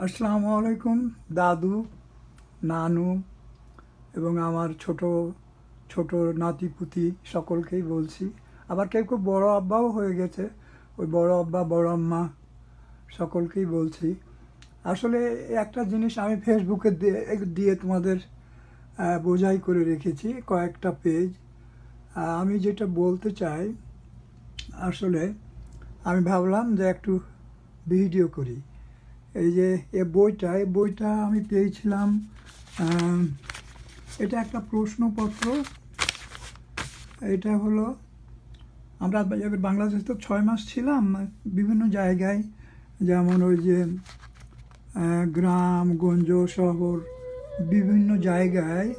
আসসালামু আলাইকুম দাদু, নানু এবং আমার ছোট ছোট নাতিপুতি সকলকেই বলছি। আবার কেউ কেউ বড় আব্বাও হয়ে গেছে, ওই বড় আব্বা বড় আম্মা সকলকেই বলছি। আসলে একটা জিনিস আমি ফেসবুকে দিয়ে তোমাদের বোঝাই করে রেখেছি কয়েকটা পেজ। আমি যেটা বলতে চাই, আসলে আমি ভাবলাম যে একটু ভিডিও করি। এই যে এই বইটা আমি পেয়েছিলাম। আম, এটা একটা প্রশ্নপত্র। এটা হলো, আমরা বাংলাদেশে তো 6 মাস ছিলাম বিভিন্ন জায়গায়, যেমন ওই যে গ্রামগঞ্জ শহর বিভিন্ন জায়গায়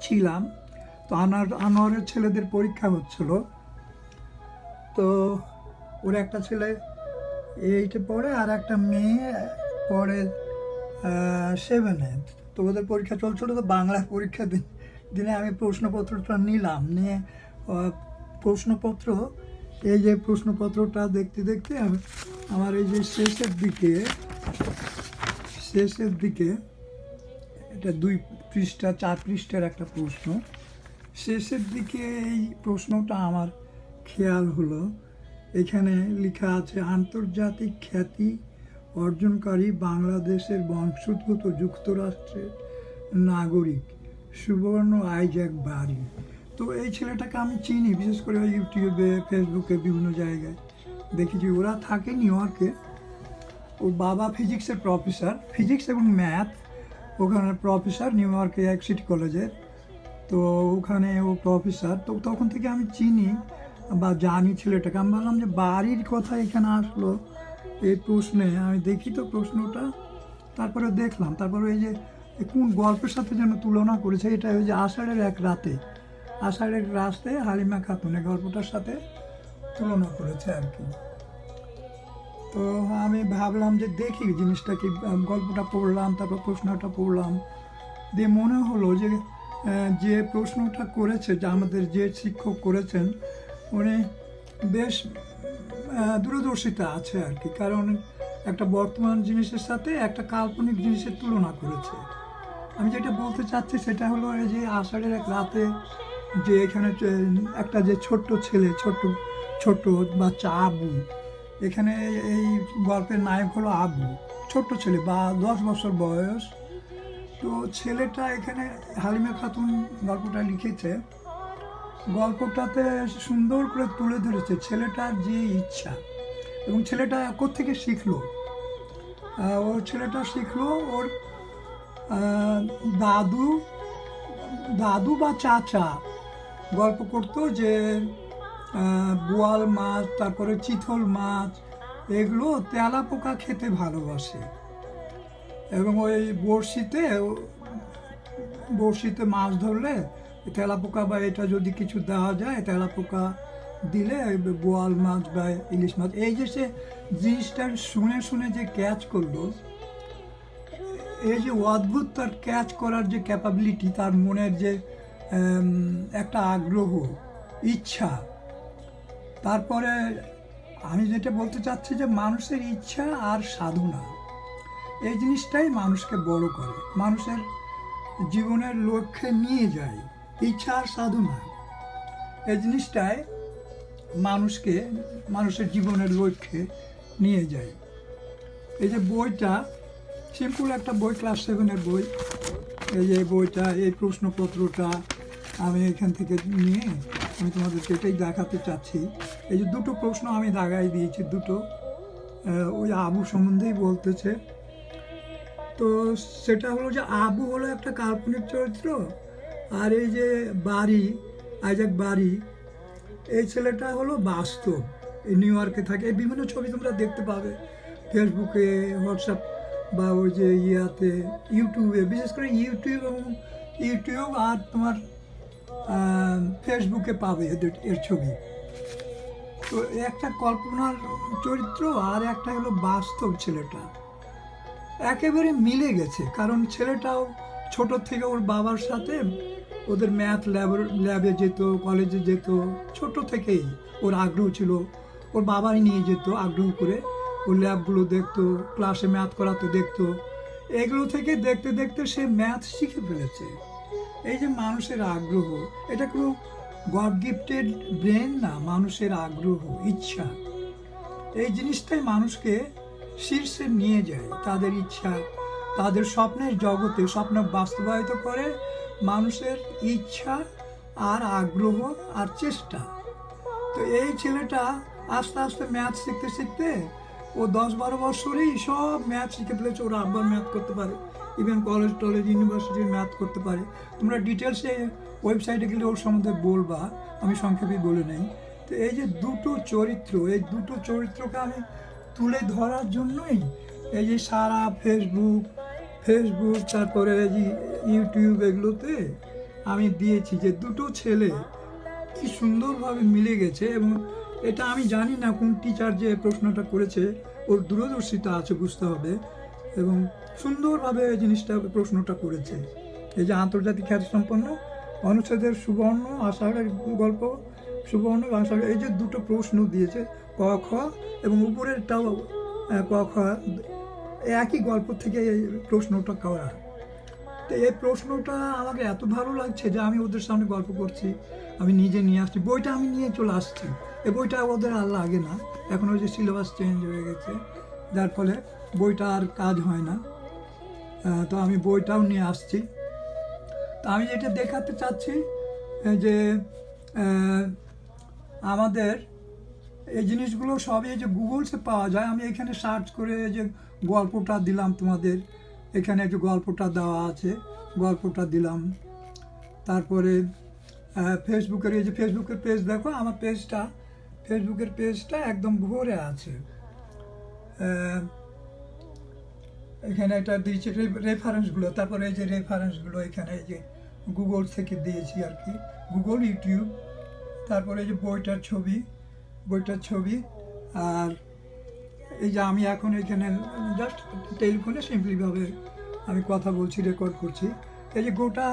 ছিলাম। তো আনোয়ারের ছেলেদের পরীক্ষা হচ্ছিল। তো ওর একটা ছেলে এইটে পড়ে আর একটা মেয়ে পড়ে 7-এ। তো ওদের পরীক্ষা চলছিল, তো বাংলা পরীক্ষা দিনে আমি প্রশ্নপত্রটা নিলাম, নিয়ে প্রশ্নপত্র, এই যে প্রশ্নপত্রটা দেখতে দেখতে আমার এই যে শেষের দিকে এটা 2 পৃষ্ঠা 4 পৃষ্ঠার একটা প্রশ্ন। শেষের দিকে এই প্রশ্নটা আমার খেয়াল হলো। এখানে লেখা আছে, আন্তর্জাতিক খ্যাতি অর্জনকারী বাংলাদেশের বংশোদ্ভূত যুক্তরাষ্ট্রের নাগরিক সুবর্ণ আইজ্যাক বারী। তো এই ছেলেটাকে আমি চিনি, বিশেষ করে ইউটিউবে ফেসবুকে বিভিন্ন জায়গায় দেখেছি। ওরা থাকে নিউ ইয়র্কে। ওর বাবা ফিজিক্সের প্রফেসর, ফিজিক্স এবং ম্যাথ ওখানে প্রফেসর, নিউ ইয়র্কে এক সিটি কলেজের। তো ওখানে ও প্রফেসর। তো তখন থেকে আমি চিনি বা জানি ছেলেটাকে। আমি বললাম যে বাড়ির কথা এখানে আসলো এই প্রশ্নে, আমি দেখি তো প্রশ্নটা। তারপরে দেখলাম, তারপরে এই যে কোন গল্পের সাথে যেন তুলনা করেছে, এটা ওই যে আষাঢ়ের রাতে হালিমা খাতুনের গল্পটার সাথে তুলনা করেছে আর কি। তো আমি ভাবলাম যে দেখি জিনিসটা কি। গল্পটা পড়লাম, তারপর প্রশ্নটা পড়লাম, দিয়ে মনে হলো যে যে প্রশ্নটা করেছে, যে আমাদের যে শিক্ষক করেছেন, উনি বেশ দূরদর্শিতা আছে আর কি। কারণ একটা বর্তমান জিনিসের সাথে একটা কাল্পনিক জিনিসের তুলনা করেছে। আমি যেটা বলতে চাচ্ছি সেটা হলো, এই যে আষাঢ়ের এক রাতে যে এখানে একটা যে ছোট্ট ছেলে, ছোট্ট বাচ্চা আবু, এখানে এই গল্পের নায়ক হলো আবু, ছোট্ট ছেলে বা 10 বছর বয়স। তো ছেলেটা এখানে হালিমা খাতুন গল্পটা লিখেছে, গল্পটাতে সুন্দর করে তুলে ধরেছে ছেলেটার যে ইচ্ছা। এবং ছেলেটা কোত্থেকে শিখলো, ছেলেটা শিখলো ওর দাদু দাদু বা চাচা গল্প করতো যে বোয়াল মাছ, তারপরে চিতল মাছ, এগুলো তেলা পোকা খেতে ভালোবাসে। এবং ওই বড়শিতে মাছ ধরলে তেলাপোকা বা এটা যদি কিছু দেওয়া যায়, তেলাপোকা দিলে বোয়াল মাছ বা ইলিশ মাছ, এই যে সে জিনিসটা শুনে শুনে যে ক্যাচ করলো, এই যে অদ্ভুত তার ক্যাচ করার যে ক্যাপাবিলিটি, তার মনের যে একটা আগ্রহ, ইচ্ছা। তারপরে আমি যেটা বলতে চাচ্ছি যে মানুষের ইচ্ছা আর সাধনা, এই জিনিসটাই মানুষকে বড় করে, মানুষের জীবনের লক্ষ্যে নিয়ে যায়। ইচ্ছা আর সাধনা এই জিনিসটাই মানুষের জীবনের লক্ষ্যে নিয়ে যায়। এই যে বইটা সিম্পল একটা বই, ক্লাস 7-এর বই। এই যে বইটা, এই প্রশ্নপত্রটা আমি এখান থেকে নিয়ে আমি তোমাদেরকে এটাই দেখাতে চাচ্ছি। এই যে 2টো প্রশ্ন আমি দাগাই দিয়েছি, দুটো ওই আবু সম্বন্ধেই বলতেছে। তো সেটা হলো যে আবু হলো একটা কাল্পনিক চরিত্র, আর এই যে আইজ্যাক বারী, এই ছেলেটা হলো বাস্তব। এই নিউ ইয়র্কে থাকে। এই বিভিন্ন ছবি তোমরা দেখতে পাবে ফেসবুকে, হোয়াটসঅ্যাপ বা ওই যে ইউটিউবে, বিশেষ করে ইউটিউব আর তোমার ফেসবুকে পাবে এর ছবি। তো একটা কল্পনার চরিত্র আর একটা হলো বাস্তব। ছেলেটা একেবারে মিলে গেছে, কারণ ছেলেটাও ছোট থেকে ওর বাবার সাথে ওদের ম্যাথ ল্যাবে যেত, কলেজে যেত। ছোট থেকেই ওর আগ্রহ ছিল, ওর বাবাই নিয়ে যেত আগ্রহ করে। ওই ল্যাবগুলো দেখতো, ক্লাসে ম্যাথ করাতে দেখতো। এগুলো থেকে দেখতে দেখতে সে ম্যাথ শিখে ফেলেছে। এই যে মানুষের আগ্রহ, এটা কোনো গড গিফটেড ব্রেন না, মানুষের আগ্রহ, ইচ্ছা। এই জিনিসটাই মানুষকে শীর্ষে নিয়ে যায়। তাদের ইচ্ছা, তাদের স্বপ্নের জগতে স্বপ্ন বাস্তবায়িত করে মানুষের ইচ্ছা আর আগ্রহ আর চেষ্টা। তো এই ছেলেটা আস্তে আস্তে ম্যাথ শিখতে শিখতে ও 10-12 বছরেই সব ম্যাথ শিখে ফেলেছে। ওরা আবার ম্যাথ করতে পারে, ইভেন কলেজ টলেজ ইউনিভার্সিটির ম্যাথ করতে পারে। তোমরা ডিটেলসে ওয়েবসাইটে গেলে ওর সম্বন্ধে বলবা, আমি সংক্ষেপে বলে নেই। তো এই যে দুটো চরিত্র, এই দুটো চরিত্রকে আমি তুলে ধরার জন্যই এই যে সারা ফেসবুক তারপরে এই যে ইউটিউব এগুলোতে আমি দিয়েছি যে দুটো ছেলে কি সুন্দরভাবে মিলে গেছে। এবং এটা আমি জানি না কোন টিচার যে প্রশ্নটা করেছে, ওর দূরদর্শিতা আছে বুঝতে হবে, এবং সুন্দরভাবে এই জিনিসটা প্রশ্নটা করেছে। এই যে আন্তর্জাতিক খ্যাতিসম্পন্ন অনুচ্ছেদের সুবর্ণ আষাঢ়ের গল্প, সুবর্ণ আষাঢ়, এই যে দুটো প্রশ্ন দিয়েছে, ক খ এবং উপরেরটাও ক খ, একই গল্প থেকে এই প্রশ্নটা করা। তো এই প্রশ্নটা আমাকে এত ভালো লাগছে যে আমি ওদের সামনে গল্প করছি, আমি নিজে নিয়ে আসছি, বইটা আমি নিয়ে চলে আসছি। এই বইটা ওদের আর লাগে না, এখন ওই যে সিলেবাস চেঞ্জ হয়ে গেছে, যার ফলে বইটা আর কাজ হয় না। তো আমি বইটাও নিয়ে আসছি। তো আমি যেটা দেখাতে চাচ্ছি যে আমাদের এই জিনিসগুলো সবই এই যে গুগলসে পাওয়া যায়। আমি এখানে সার্চ করে এই যে গল্পটা দিলাম তোমাদের, এখানে যে গল্পটা দেওয়া আছে, গল্পটা দিলাম। তারপরে ফেসবুকের এই যে ফেসবুকের পেজ দেখো, আমার ফেসবুকের পেজটা একদম ভরে আছে। এখানে এটা দিয়েছি রেফারেন্সগুলো, তারপরে এই যে রেফারেন্সগুলো এখানে এই যে গুগল থেকে দিয়েছি আর কি, গুগল, ইউটিউব। তারপরে এই যে বইটার ছবি। আর এই যে আমি এখন এখানে জাস্ট টেলিফোনে সিম্পলিভাবে আমি কথা বলছি, রেকর্ড করছি। এই যে গোটা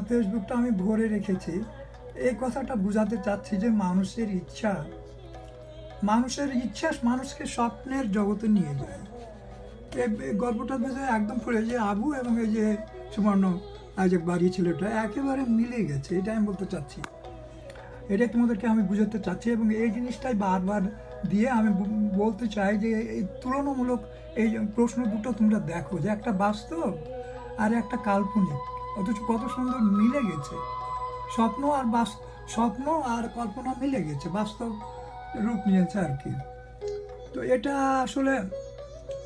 ফেসবুকটা আমি ভরে রেখেছি। এই কথাটা বোঝাতে চাচ্ছি যে মানুষের ইচ্ছা মানুষকে স্বপ্নের জগতে নিয়ে যায়। এই গল্পটা ভেতরে একদম পড়ে যে আবু এবং এই যে সুবর্ণ আইজাক বাড়ি ছেলেটা একেবারে মিলে গেছে, এটা আমি বলতে চাচ্ছি, এটাই তোমাদেরকে আমি বুঝাতে চাচ্ছি। এবং এই জিনিসটাই বারবার দিয়ে আমি বলতে চাই যে এই তুলনামূলক এই প্রশ্ন দুটো তোমরা দেখো, যে একটা বাস্তব আর একটা কাল্পনিক, অথচ কত সুন্দর মিলে গেছে। স্বপ্ন আর কল্পনা মিলে গেছে, বাস্তব রূপ নিয়েছে আর কি। তো এটা আসলে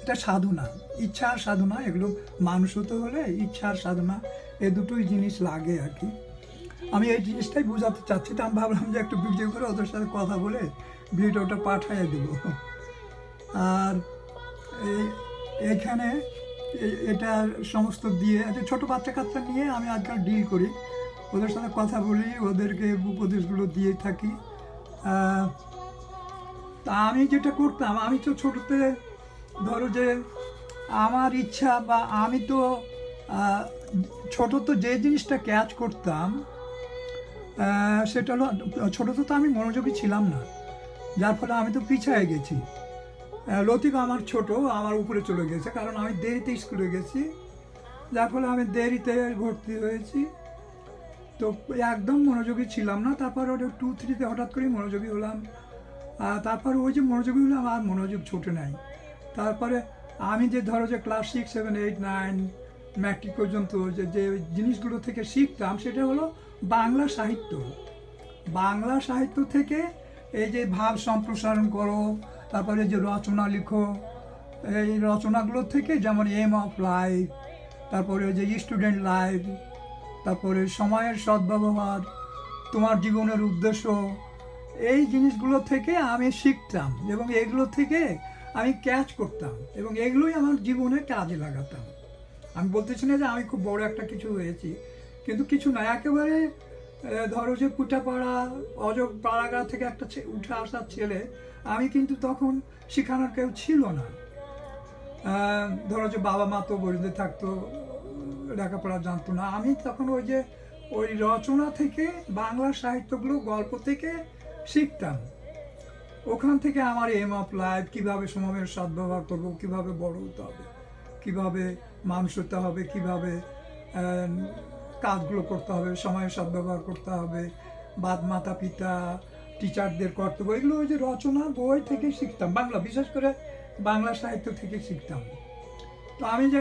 এটা সাধনা, ইচ্ছা আর সাধনা, এগুলো মানুষ হতে হলে ইচ্ছা আর সাধনা এই দুটোই জিনিস লাগে আর কি। আমি এই জিনিসটাই বোঝাতে চাচ্ছি। তো আমি ভাবলাম যে একটু ভিডিও করে ওদের সাথে কথা বলে ভিডিওটা পাঠিয়ে দেব। আর এইখানে এটা সমস্ত দিয়ে ছোটো বাচ্চা কাচ্চা নিয়ে আমি আজকাল ডিল করি, ওদের সাথে কথা বলি, ওদেরকে উপদেশগুলো দিয়ে থাকি। তা আমি যেটা করতাম, আমি তো ছোটোতে ধরো যে আমার ইচ্ছা বা আমি তো ছোটো তো যে জিনিসটা ক্যাচ করতাম সেটা হলো, ছোটোতে তো আমি মনোযোগী ছিলাম না, যার ফলে আমি তো পিছিয়ে গেছি। লতিফ আমার ছোট, আমার উপরে চলে গেছে, কারণ আমি দেরিতে স্কুলে গেছি, যার ফলে আমি দেরিতে ভর্তি হয়েছি। তো একদম মনোযোগী ছিলাম না। তারপর ওটা 2-3-তে হঠাৎ করেই মনোযোগী হলাম। তারপর ওই যে মনোযোগী হলাম আর মনোযোগ ছোটে নাই। তারপরে আমি যে ধরো যে ক্লাস 6, 7, 8, 9 ম্যাট্রিক পর্যন্ত যে যে জিনিসগুলো থেকে শিখতাম, সেটা হলো বাংলা সাহিত্য থেকে এই যে ভাব সম্প্রসারণ করো, তারপরে যে রচনা লিখো, এই রচনাগুলো থেকে যেমন এম অফ লাইফ, তারপরে যে স্টুডেন্ট লাইফ, তারপরে সময়ের সদ্ব্যবহার, তোমার জীবনের উদ্দেশ্য, এই জিনিসগুলো থেকে আমি শিখতাম এবং এগুলো থেকে আমি ক্যাচ করতাম এবং এগুলোই আমার জীবনে কাজে লাগাতাম। আমি বলতেছি না যে আমি খুব বড় একটা কিছু হয়েছি, কিন্তু কিছু না, একেবারে ধরো যে কুটাপাড়া পাড়াগাঁ থেকে একটা উঠে আসার ছেলে আমি, কিন্তু তখন শেখানোর কেউ ছিল না। ধরো যে বাবা মা তো গরিবে থাকতো, লেখাপড়া জানতো না। আমি তখন ওই রচনা থেকে, বাংলা সাহিত্যগুলো, গল্প থেকে শিখতাম। ওখান থেকে আমার এম অফ লাইফ, কীভাবে সময়ের সদ্ব্যবহার করবো, কীভাবে বড় হতে হবে, কীভাবে মানুষ হতে হবে, কীভাবে কাজগুলো করতে হবে, সময়ের সদ্ব্যবহার করতে হবে, মাতা পিতা টিচারদের কর্তব্য, এগুলো ওই যে রচনা বই থেকে শিখতাম, বাংলা বিশেষ করে বাংলা সাহিত্য থেকে শিখতাম। তো আমি যে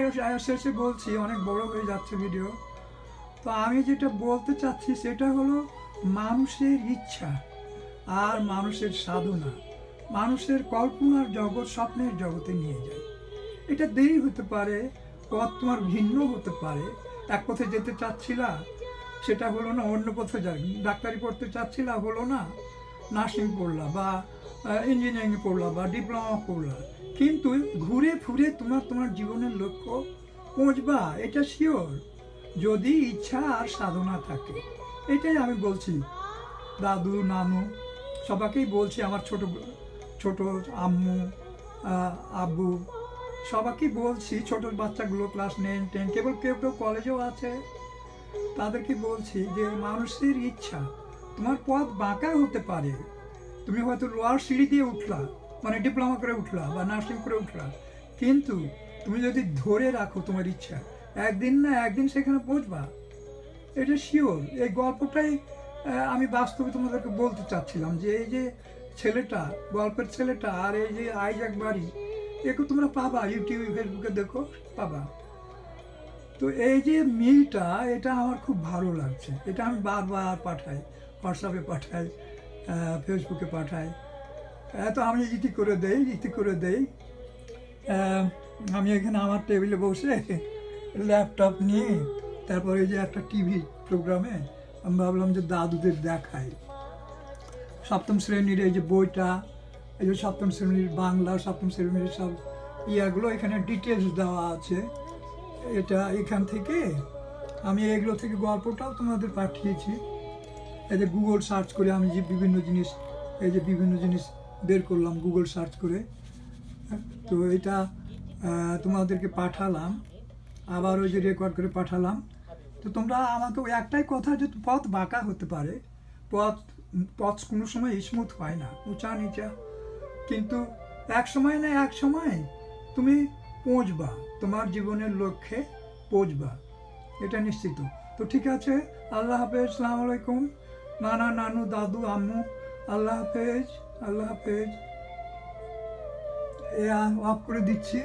শেষে বলছি, অনেক বড় হয়ে যাচ্ছে ভিডিও, তো আমি যেটা বলতে চাচ্ছি সেটা হলো মানুষের ইচ্ছা আর মানুষের সাধনা মানুষের কল্পনার জগৎ, স্বপ্নের জগতে নিয়ে যায়। এটা দেরি হতে পারে, পথ তোমার ভিন্ন হতে পারে। এক পথে যেতে চাচ্ছিলা, সেটা হলো না, অন্য পথে যাই। ডাক্তারি পড়তে চাচ্ছিলা, হলো না, নার্সিং পড়লা বা ইঞ্জিনিয়ারিং পড়লা বা ডিপ্লোমা পড়লা, কিন্তু ঘুরে ফিরে তোমার জীবনের লক্ষ্য পৌঁছবা, এটা শিওর, যদি ইচ্ছা আর সাধনা থাকে। এটাই আমি বলছি দাদু, নানু, সবাইকেই বলছি, আমার ছোট ছোট আম্মু, আব্বু, সবাইকেই বলছি, ছোট বাচ্চাগুলো ক্লাস 9, 10, কেবল কেউ কেউ কলেজেও আছে, তাদেরকে বলছি যে মানুষের ইচ্ছা, তোমার পথ বাঁকা হতে পারে। তুমি হয়তো লোয়ার সিঁড়ি দিয়ে উঠলা, মানে ডিপ্লোমা করে উঠলা বা নার্সিং করে উঠলা, কিন্তু তুমি যদি ধরে রাখো তোমার ইচ্ছা, একদিন না একদিন সেখানে পৌঁছবা, এটা শিওর। এই গল্পটাই আমি বাস্তবে তোমাদেরকে বলতে চাচ্ছিলাম, যে এই যে ছেলেটা, গল্পের ছেলেটা, আর এই যে আইজাক বাড়ি, একে তোমরা পাবা, ইউটিউবে ফেসবুকে দেখো, পাবা। তো এই যে মিলটা, এটা আমার খুব ভালো লাগছে, এটা আমি বারবার পাঠাই, হোয়াটসঅ্যাপে পাঠাই, ফেসবুকে পাঠাই। তো আমি ইতি করে দেই। আমি এখানে আমার টেবিলে বসে ল্যাপটপ নিয়ে, তারপরে এই যে একটা টিভি প্রোগ্রামে আমি ভাবলাম যে দাদুদের দেখাই সপ্তম শ্রেণীর এই যে বইটা, এই যে সপ্তম শ্রেণীর বাংলা, সপ্তম শ্রেণীর সব ইয়াগুলো এখানে ডিটেলস দেওয়া আছে। এটা এখান থেকে আমি এগুলো থেকে গল্পটাও তোমাদের পাঠিয়েছি। এই যে গুগল সার্চ করে আমি যে বিভিন্ন জিনিস বের করলাম গুগল সার্চ করে, তো এটা তোমাদেরকে পাঠালাম, আবার ওই যে রেকর্ড করে পাঠালাম। তো তোমরা আমাকে ওই একটাই কথা, যে পথ বাঁকা হতে পারে, পথ কোনো সময় স্মুথ হয় না, উঁচা নিচা, কিন্তু এক সময় না এক সময় তুমি পৌঁছবা, তোমার জীবনের লক্ষ্যে পৌঁছবা, এটা নিশ্চিত। তো ঠিক আছে, আল্লাহ হাফেজ, আসসালামু আলাইকুম, নানা, নানু, দাদু, আম্মু, আল্লাহ হাফেজ, আল্লাহ হাফেজ। অফ করে দিচ্ছি।